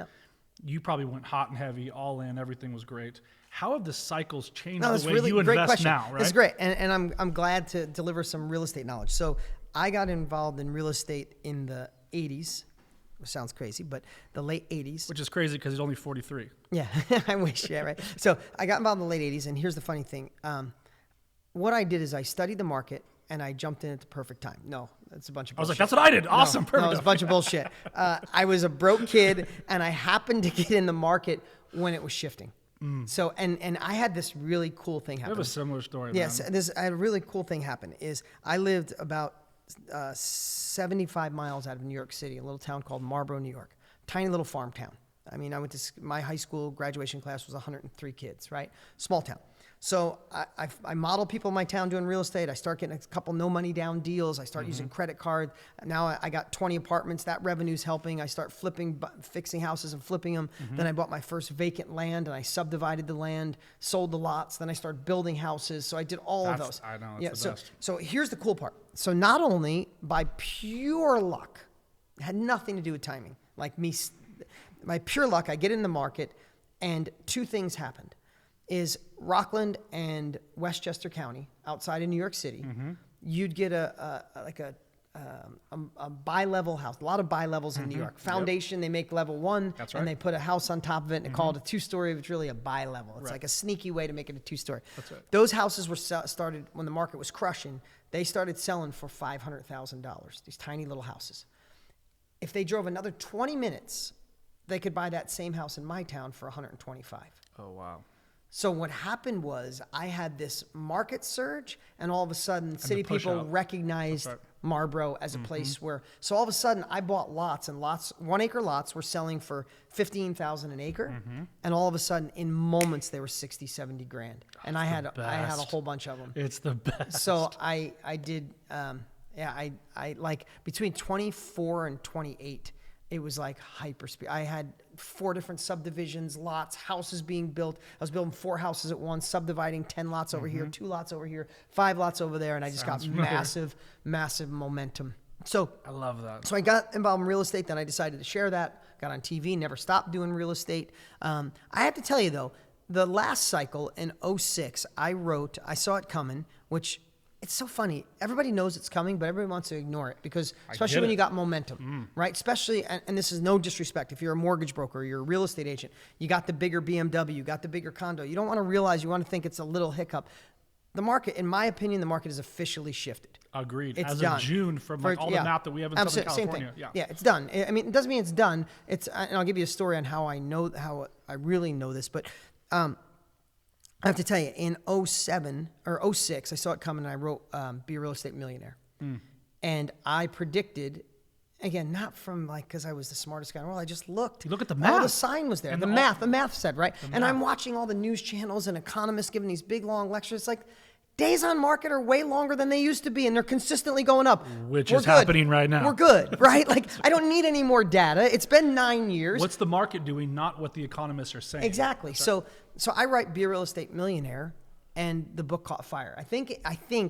you probably went hot and heavy, all in, everything was great. How have the cycles changed the way you invest now, right? It's great. And I'm glad to deliver some real estate knowledge. So I got involved in real estate in the 80s. It sounds crazy, but the late 80s. Which is crazy because he's only 43. Yeah, I wish. Yeah, right. So I got involved in the late 80s, and here's the funny thing. What I did is I studied the market, and I jumped in at the perfect time. No, that's a bunch of bullshit. I was like, that's what I did. Awesome, perfect. No, it was a bunch of bullshit. I was a broke kid, and I happened to get in the market when it was shifting. So, and I had this really cool thing happen. I have a similar story. Yes, I had a really cool thing happen. Is I lived about 75 miles out of New York City, a little town called Marlboro, New York. Tiny little farm town. I mean, I went to my high school graduation class was 103 kids, right? Small town. So I model people in my town doing real estate. I start getting a couple no money down deals. I start using credit card. Now I got 20 apartments. That revenue's helping. I start fixing houses and flipping them. Then I bought my first vacant land and I subdivided the land, sold the lots. Then I started building houses. So I did all of those. I know, it's the best. So here's the cool part. So not only by pure luck, it had nothing to do with timing. Like me, by pure luck, I get in the market and 2 things happened. Is Rockland and Westchester County, outside of New York City, you'd get a bi-level house. A lot of bi-levels in New York. Foundation, they make level 1, That's right. and they put a house on top of it, and they call it a 2-story. It's really a bi-level. It's like a sneaky way to make it a 2-story. That's right. Those houses were started when the market was crushing. They started selling for $500,000. These tiny little houses. If they drove another 20 minutes, they could buy that same house in my town for $125,000. Oh, wow. So what happened was I had this market surge, and all of a sudden city people out. recognized Marlboro as a place where, so all of a sudden I bought lots, and 1-acre lots were selling for $15,000 an acre. And all of a sudden in moments they were 60, 70 grand. And I had a whole bunch of them. It's the best. So I did, I like between 24 and 28, it was like hyper speed. I had 4 different subdivisions, lots, houses being built. I was building 4 houses at once, subdividing 10 lots over here, 2 lots over here, 5 lots over there, and I just got massive momentum. So I love that. So I got involved in real estate, then I decided to share that, got on TV, never stopped doing real estate. I have to tell you though, the last cycle in 06, I saw it coming, which it's so funny. Everybody knows it's coming, but everybody wants to ignore it because, especially when you got momentum, right? Especially, and this is no disrespect, if you're a mortgage broker, you're a real estate agent, you got the bigger BMW, you got the bigger condo. You don't want to realize, you want to think it's a little hiccup. The market, in my opinion, the market has officially shifted. Agreed. It's As done. of June, from like all the map that we have in Southern California. Same thing. Yeah, it's done. I mean, it doesn't mean it's done. And I'll give you a story on how I really know this, but I have to tell you, in 07 or 06, I saw it coming and I wrote Be a Real Estate Millionaire. And I predicted, again, not from like, because I was the smartest guy in the world, I just looked. You look at the math. Oh, the sign was there. And the math said, right? And I'm watching all the news channels and economists giving these big, long lectures. It's like, days on market are way longer than they used to be, and they're consistently going up. Which is happening right now. We're good, right? Like, I don't need any more data. It's been 9 years. What's the market doing, not what the economists are saying. Exactly. So I write Be a Real Estate Millionaire, and the book caught fire. I think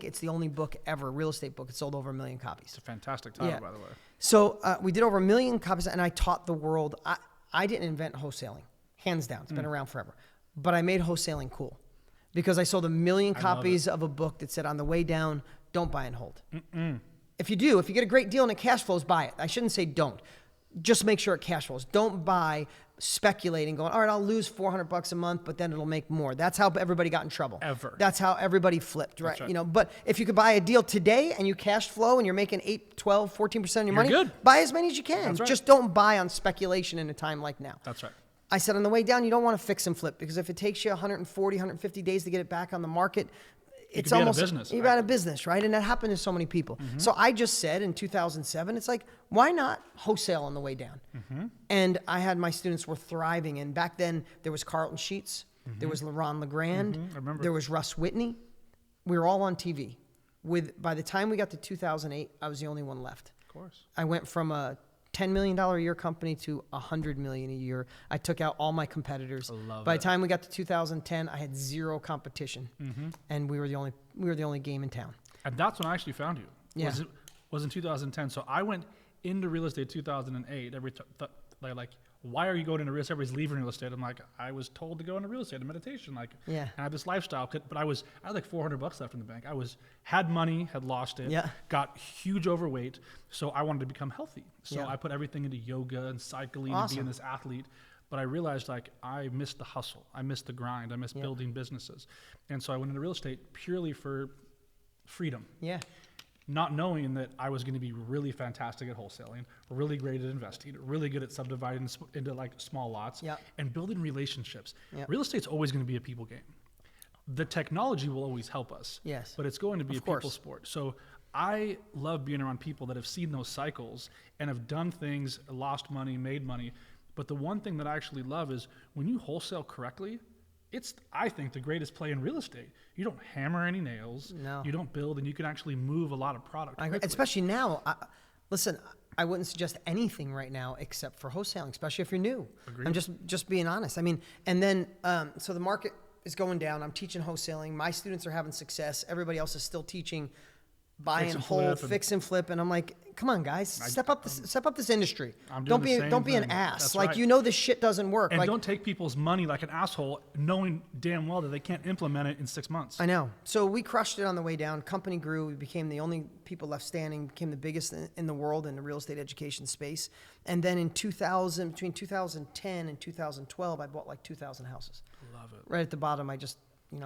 it's the only book ever, real estate book. It sold over 1 million copies. It's a fantastic title, by the way. So we did over 1 million copies, and I taught the world. I didn't invent wholesaling, hands down. It's been around forever. But I made wholesaling cool because I sold 1 million copies of a book that said, on the way down, don't buy and hold. If you get a great deal and it cash flows, buy it. I shouldn't say don't. Just make sure it cash flows. Don't buy speculating, going, all right, I'll lose $400 a month, but then it'll make more. That's how everybody got in trouble. That's how everybody flipped, right? You know, but if you could buy a deal today and you cash flow and you're making 8, 12, 14% of your money, good. Buy as many as you can. That's right. Just don't buy on speculation in a time like now. That's right. I said on the way down, you don't want to fix and flip, because if it takes you 140, 150 days to get it back on the market, it's almost you're out of business, right? And that happened to so many people. So I just said in 2007, it's like, why not wholesale on the way down? And I had my students were thriving. And back then there was Carlton Sheets, there was LeRon LeGrand, there was Russ Whitney. We were all on TV. By the time we got to 2008, I was the only one left. Of course. I went from a $10 million a year company to $100 million a year. I took out all my competitors. By the time we got to 2010, I had zero competition, and we were the only game in town. And that's when I actually found you. Yeah. Was in 2010. So I went into real estate 2008. Like, why are you going into real estate? Everybody's leaving real estate. I'm like, I was told to go into real estate and meditation. And I had this lifestyle. But I had like $400 left in the bank. Had money, had lost it, got huge overweight. So I wanted to become healthy. So I put everything into yoga and cycling and being this athlete. But I realized, like, I missed the hustle. I missed the grind. I missed building businesses. And so I went into real estate purely for freedom. Yeah. Not knowing that I was going to be really fantastic at wholesaling, really great at investing, really good at subdividing into like small lots, and building relationships. Real estate's always going to be a people game. The technology will always help us, but it's going to be a people sport. So I love being around people that have seen those cycles and have done things, lost money, made money. But the one thing that I actually love is when you wholesale correctly, it's, I think, the greatest play in real estate. You don't hammer any nails. No. You don't build, and you can actually move a lot of product quickly. Especially now. Listen, I wouldn't suggest anything right now except for wholesaling, especially if you're new. Agreed. I'm just being honest. I mean, and then, so the market is going down. I'm teaching wholesaling. My students are having success. Everybody else is still teaching buy and hold, fix and flip. And I'm like, come on, guys, step up this industry. Don't be an ass. That's like, right. This shit doesn't work. And like, don't take people's money like an asshole, knowing damn well that they can't implement it in 6 months. I know. So we crushed it on the way down. Company grew. We became the only people left standing, became the biggest in the world in the real estate education space. And then in between 2010 and 2012, I bought like 2,000 houses. Love it. Right at the bottom, I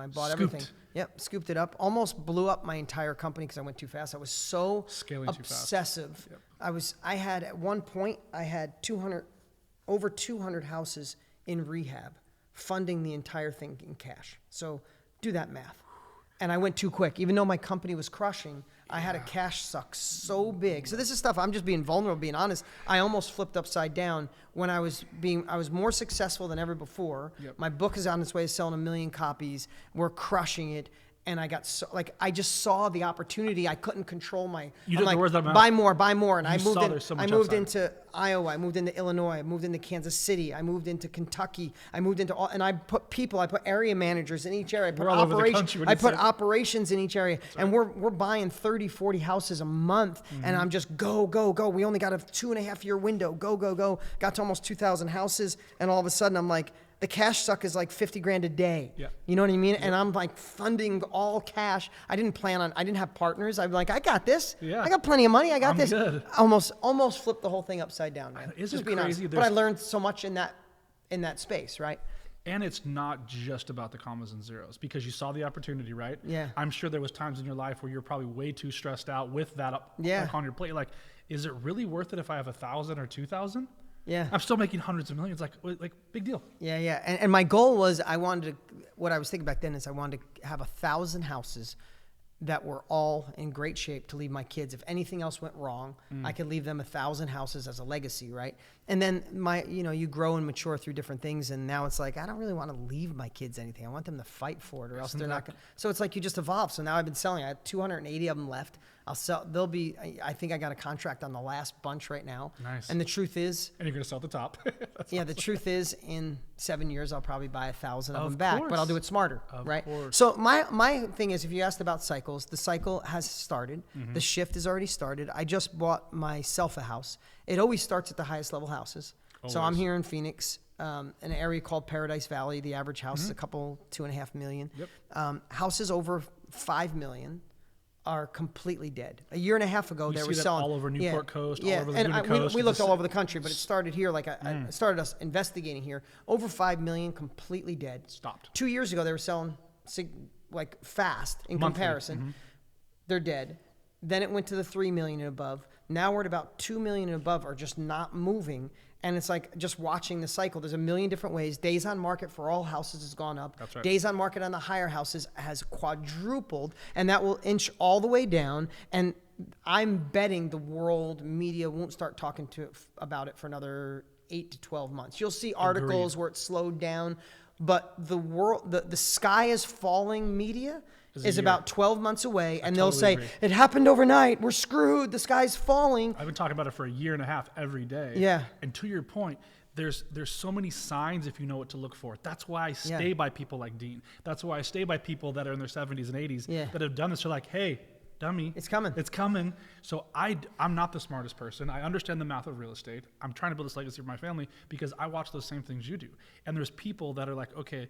bought everything. Yep, scooped it up. Almost blew up my entire company because I went too fast. I was so obsessive. Yep. I had at one point, I had over 200 houses in rehab, funding the entire thing in cash. So do that math. And I went too quick. Even though my company was crushing, I had a cash suck so big. So this is stuff, I'm just being vulnerable, being honest. I almost flipped upside down when I was more successful than ever before. Yep. My book is on its way to selling 1 million copies. We're crushing it. And I got I just saw the opportunity. I couldn't control my. I'm like, buy more. And I moved into Iowa. I moved into Illinois. I moved into Kansas City. I moved into Kentucky. I moved into and I put area managers in each area. I put operations in each area. Right. And we're buying 30, 40 houses a month. Mm-hmm. And I'm just go. We only got a 2.5 year window. Go. Got to almost 2,000 houses. And all of a sudden I'm like, the cash suck is like $50,000 a day. Yeah. You know what I mean? Yeah. And I'm like funding all cash. I didn't have partners. I'm like, I got this. Yeah. I got plenty of money. I got this. Good. Almost flipped the whole thing upside down, man. Isn't it crazy? But I learned so much in that space, right? And it's not just about the commas and zeros because you saw the opportunity, right? Yeah. I'm sure there was times in your life where you're probably way too stressed out with that on your plate. Like, is it really worth it if I have 1,000 or 2,000? Yeah, I'm still making hundreds of millions. Like big deal. Yeah. And my goal was what I was thinking back then is I wanted to have 1,000 houses that were all in great shape to leave my kids. If anything else went wrong, I could leave them 1,000 houses as a legacy, right? And then you grow and mature through different things. And now it's like, I don't really want to leave my kids anything. I want them to fight for it or else they're not going to. So it's like you just evolve. So now I've been selling. I have 280 of them left. I'll sell. I think I got a contract on the last bunch right now. Nice. And the truth is, And you're going to sell at the top. That's yeah, awesome. the truth is, in 7 years, I'll probably buy 1,000 of Of them back, but I'll do course. it smarter, Of right? course. So my thing is, if you asked about cycles, the cycle has started. Mm-hmm. The shift has already started. I just bought myself a house. It always starts at the highest level houses. So I'm Always. here in Phoenix, an area called Paradise Valley. The average house is a couple, 2.5 million. Yep. Houses over 5 million are completely dead. A year and a half ago, We they see were that selling all over Newport Coast, all over and Laguna Coast. we It's looked just- all over the country, but it started here. Like I started us investigating here. Over 5 million, completely dead. Stopped. 2 years ago, they were selling like fast in Monthly. comparison. They're dead. Then it went to the 3 million and above. Now we're at about 2 million and above are just not moving. And it's like just watching the cycle. There's a million different ways. Days on market for all houses has gone up. That's right. Days on market on the higher houses has quadrupled, and that will inch all the way down. And I'm betting the world media won't start talking about it for another 8 to 12 months. You'll see articles where it's slowed down, but the sky is falling media is about 12 months away, and they'll say, agree. it happened overnight. We're screwed. The sky's falling. I've been talking about it for a year and a half every day. Yeah. And to your point, there's so many signs if you know what to look for. That's why I stay Yeah. by people like Dean. That's why I stay by people that are in their 70s and 80s Yeah. that have done this. They're like, hey, dummy. It's coming. It's coming. So I'm not the smartest person. I understand the math of real estate. I'm trying to build this legacy for my family because I watch those same things you do. And there's people that are like, okay,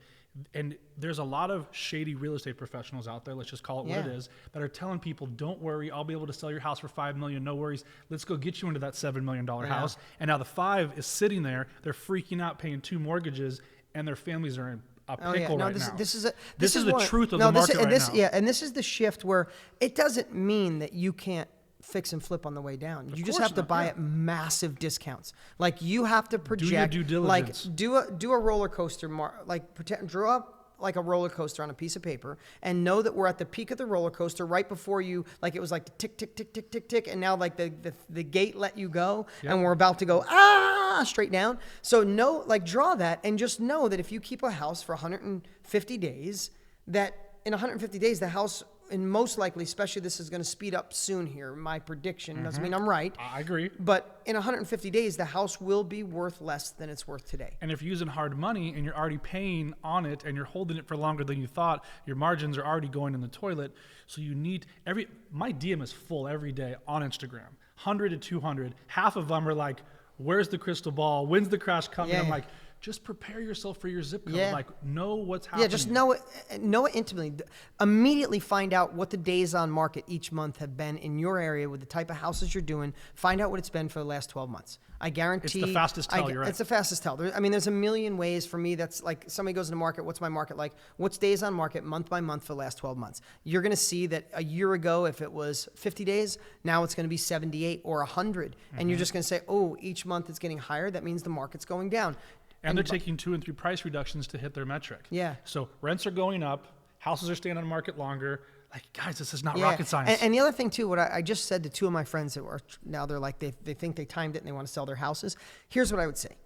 and there's a lot of shady real estate professionals out there, let's just call it what it Yeah. is, that are telling people, don't worry, I'll be able to sell your house for $5 million, no worries. Let's go get you into that $7 million house. And now the 5 is sitting there, they're freaking out paying 2 mortgages, and their families are in a pickle No, right this, now. This is the truth of the market right now. Yeah, and this is the shift where it doesn't mean that you can't fix and flip on the way down. You just course have to not, buy yeah. at massive discounts. Like you have to project. due diligence. Like do a roller coaster. Draw up like a roller coaster on a piece of paper and know that we're at the peak of the roller coaster right before you, like it was like tick, tick, tick, tick, tick, tick. And now like the gate let you go and we're about to go, straight down. So draw that and just know that if you keep a house for 150 days, that in 150 days, the house, and most likely, especially this is going to speed up soon here, my prediction, doesn't mean I'm right. I agree. But in 150 days, the house will be worth less than it's worth today. And if you're using hard money and you're already paying on it and you're holding it for longer than you thought, your margins are already going in the toilet. So you need my DM is full every day on Instagram, 100 to 200. Half of them are like, where's the crystal ball? When's the crash coming? Yeah. I'm like, just prepare yourself for your zip code. Yeah. Like, know what's happening. Yeah, just know it intimately. Immediately find out what the days on market each month have been in your area with the type of houses you're doing. Find out what it's been for the last 12 months. I guarantee. It's the fastest tell, you're right. It's the fastest tell. There's a million ways for me. That's like somebody goes into market. What's my market like? What's days on market month by month for the last 12 months? You're going to see that a year ago, if it was 50 days, now it's going to be 78 or 100. And you're just going to say, oh, each month it's getting higher. That means the market's going down. And they're taking 2 and 3 price reductions to hit their metric. Yeah. So rents are going up, houses are staying on the market longer. Like, guys, this is not rocket science. And the other thing too, what I just said to 2 of my friends that were now they're like they think they timed it and they want to sell their houses. Here's what I would say: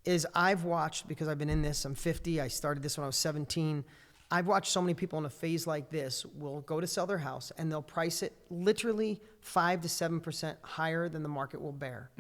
is I've watched, because I've been in this. I'm 50. I started this when I was 17. I've watched so many people in a phase like this will go to sell their house and they'll price it literally 5 to 7% higher than the market will bear.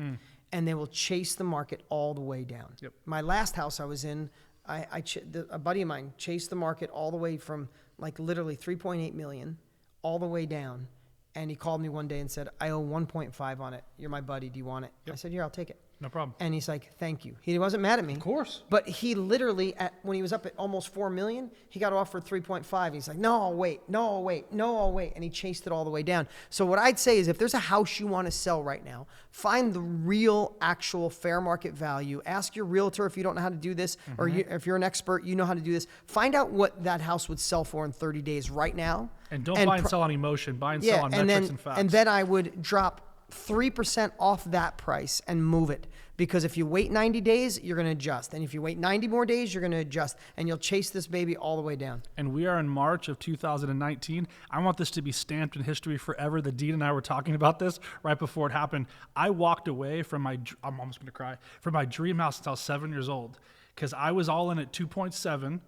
And they will chase the market all the way down. Yep. My last house I was in, a buddy of mine chased the market all the way from like literally 3.8 million all the way down. And he called me one day and said, I owe 1.5 on it. You're my buddy. Do you want it? Yep. I said, yeah, I'll take it. No problem. And he's like, thank you. He wasn't mad at me. Of course. But he literally, when he was up at almost 4 million, he got offered 3.5. He's like, no, I'll wait. No, I'll wait. No, I'll wait. And he chased it all the way down. So what I'd say is if there's a house you want to sell right now, find the real, actual fair market value. Ask your realtor if you don't know how to do this, or if you're an expert, you know how to do this. Find out what that house would sell for in 30 days right now. And don't buy and sell on emotion. Buy and sell on metrics and facts. And then I would drop 3% off that price and move it. Because if you wait 90 days, you're going to adjust. And if you wait 90 more days, you're going to adjust. And you'll chase this baby all the way down. And we are in March of 2019. I want this to be stamped in history forever. The Dean and I were talking about this right before it happened. I walked away from I'm almost going to cry, from my dream house since I was 7 years old. Because I was all in at 2.7.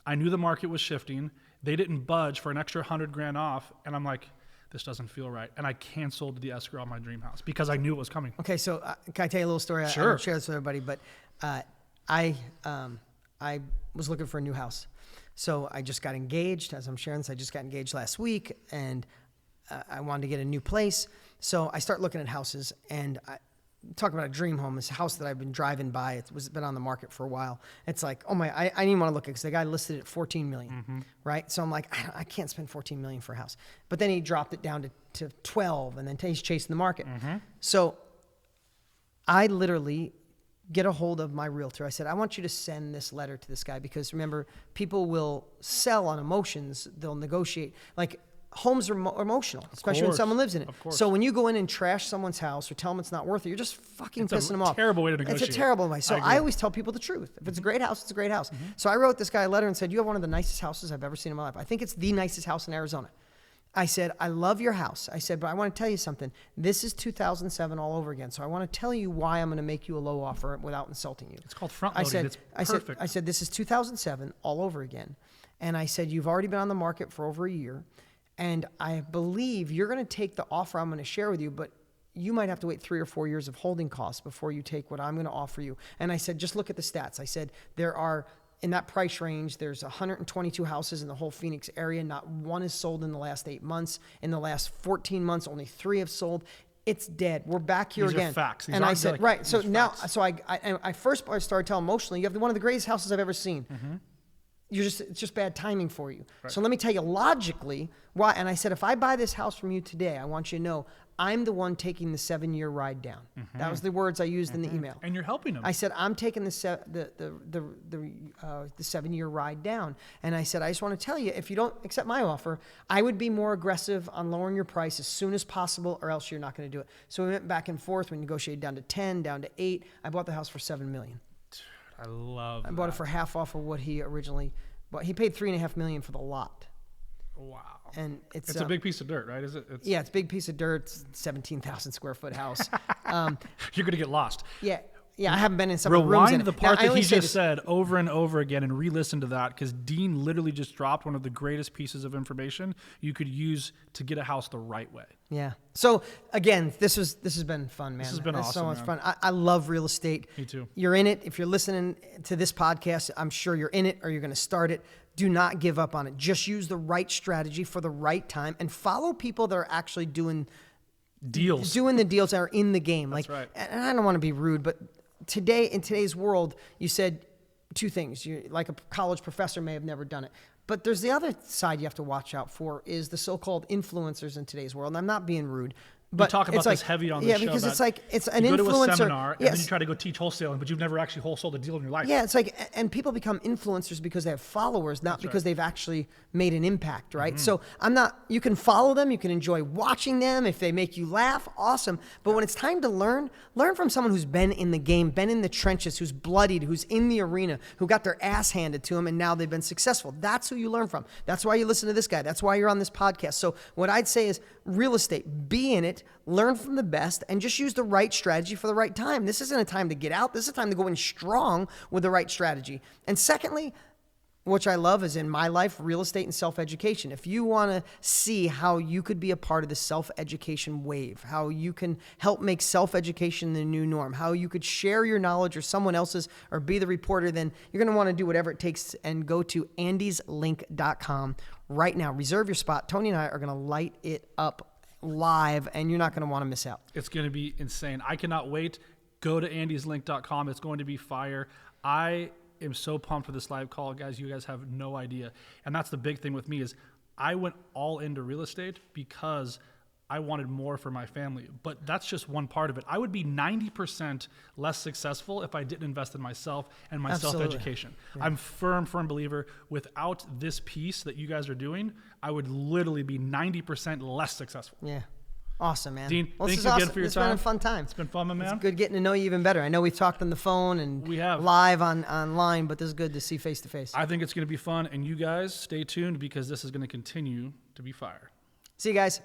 I knew the market was shifting. They didn't budge for an extra $100,000 off. And I'm like, this doesn't feel right. And I canceled the escrow on my dream house because I knew it was coming. Okay, so can I tell you a little story? I Sure. won't share this with everybody, but I was looking for a new house. So I just got engaged. As I'm sharing this, I just got engaged last week, and I wanted to get a new place. So I start looking at houses, and talk about a dream home. This house that I've been driving by, it's been on the market for a while. It's like, oh my, I didn't even want to look at it because the guy listed it at $14 million, right? So I'm like, I can't spend $14 million for a house. But then he dropped it down to 12, and then he's chasing the market. So I literally get a hold of my realtor. I said, I want you to send this letter to this guy, because remember, people will sell on emotions. They'll negotiate. Like, homes are emotional, especially when someone lives in it. So when you go in and trash someone's house or tell them it's not worth it, you're just fucking pissing them off. It's a terrible way to negotiate. It's a terrible way. So I always tell people the truth. If it's a great house, it's a great house. So I wrote this guy a letter and said, you have one of the nicest houses I've ever seen in my life. I think it's the nicest house in Arizona. I said, I love your house. I said, but I want to tell you something. This is 2007 all over again. So I want to tell you why I'm going to make you a low offer without insulting you. It's called front loading. It's perfect. I said, this is 2007 all over again. And I said, you've already been on the market for over a year. And I believe you're going to take the offer I'm going to share with you, but you might have to wait 3 or 4 years of holding costs before you take what I'm going to offer you. And I said, just look at the stats. I said, there are, in that price range, there's 122 houses in the whole Phoenix area. Not one is sold in the last 8 months. In the last 14 months, only 3 have sold. It's dead. We're back here These again. Are facts. These and I said, like, right. So now, facts. so I first started telling emotionally, you have one of the greatest houses I've ever seen. It's just bad timing for you. Right. So let me tell you logically why. And I said, if I buy this house from you today, I want you to know I'm the one taking the 7-year ride down. That was the words I used in the email. And you're helping them. I said, I'm taking the 7-year ride down. And I said, I just want to tell you, if you don't accept my offer, I would be more aggressive on lowering your price as soon as possible, or else you're not going to do it. So we went back and forth. We negotiated down to 10, down to 8. I bought the house for $7 million. I love I bought it for half off of what he originally bought. He paid $3.5 million for the lot. Wow. And it's a big piece of dirt, right? Is it? Yeah, it's a big piece of dirt. It's 17,000 square foot house. You're going to get lost. Yeah. I haven't been in some of the rooms in Rewind the part that he just said over and over again and re-listen to that, because Dean literally just dropped one of the greatest pieces of information you could use to get a house the right way. Yeah. So again, this has been fun, man. This has been awesome, so much man. fun. I love real estate. Me too. You're in it. If you're listening to this podcast, I'm sure you're in it or you're going to start it. Do not give up on it. Just use the right strategy for the right time and follow people that are actually doing the deals that are in the game. That's right. And I don't want to be rude, but in today's world, you said 2 things. You, like a college professor may have never done it. But there's the other side you have to watch out for is the so-called influencers in today's world. And I'm not being rude. But we talk about this heavy on the show. Yeah, because it's an you influencer. go to a seminar and then you try to go teach wholesaling, but you've never actually wholesaled a deal in your life. Yeah, it's like, and people become influencers because they have followers, not because they've actually made an impact, right? So you can follow them, you can enjoy watching them. If they make you laugh, awesome. But when it's time to learn from someone who's been in the game, been in the trenches, who's bloodied, who's in the arena, who got their ass handed to them, and now they've been successful. That's who you learn from. That's why you listen to this guy. That's why you're on this podcast. So what I'd say is real estate, be in it, learn from the best, and just use the right strategy for the right time. This isn't a time to get out. This is a time to go in strong with the right strategy. And secondly, which I love is in my life, real estate and self-education. If you want to see how you could be a part of the self-education wave, how you can help make self-education the new norm, how you could share your knowledge or someone else's or be the reporter, then you're going to want to do whatever it takes and go to andyslink.com right now. Reserve your spot. Tony and I are going to light it up live, and you're not going to want to miss out. It's going to be insane. I cannot wait. Go to andyslink.com. It's going to be fire. I am so pumped for this live call, guys. You guys have no idea. And that's the big thing with me is I went all into real estate because I wanted more for my family. But that's just one part of it. I would be 90% less successful if I didn't invest in myself and my self-education. Yeah. I'm firm believer. Without this piece that you guys are doing, I would literally be 90% less successful. Yeah. Awesome, man. Dean, thanks again for your time. It's been a fun time. It's been fun, my man. It's good getting to know you even better. I know we've talked on the phone and we have live online, but this is good to see face to face. I think it's going to be fun, and you guys stay tuned because this is going to continue to be fire. See you guys.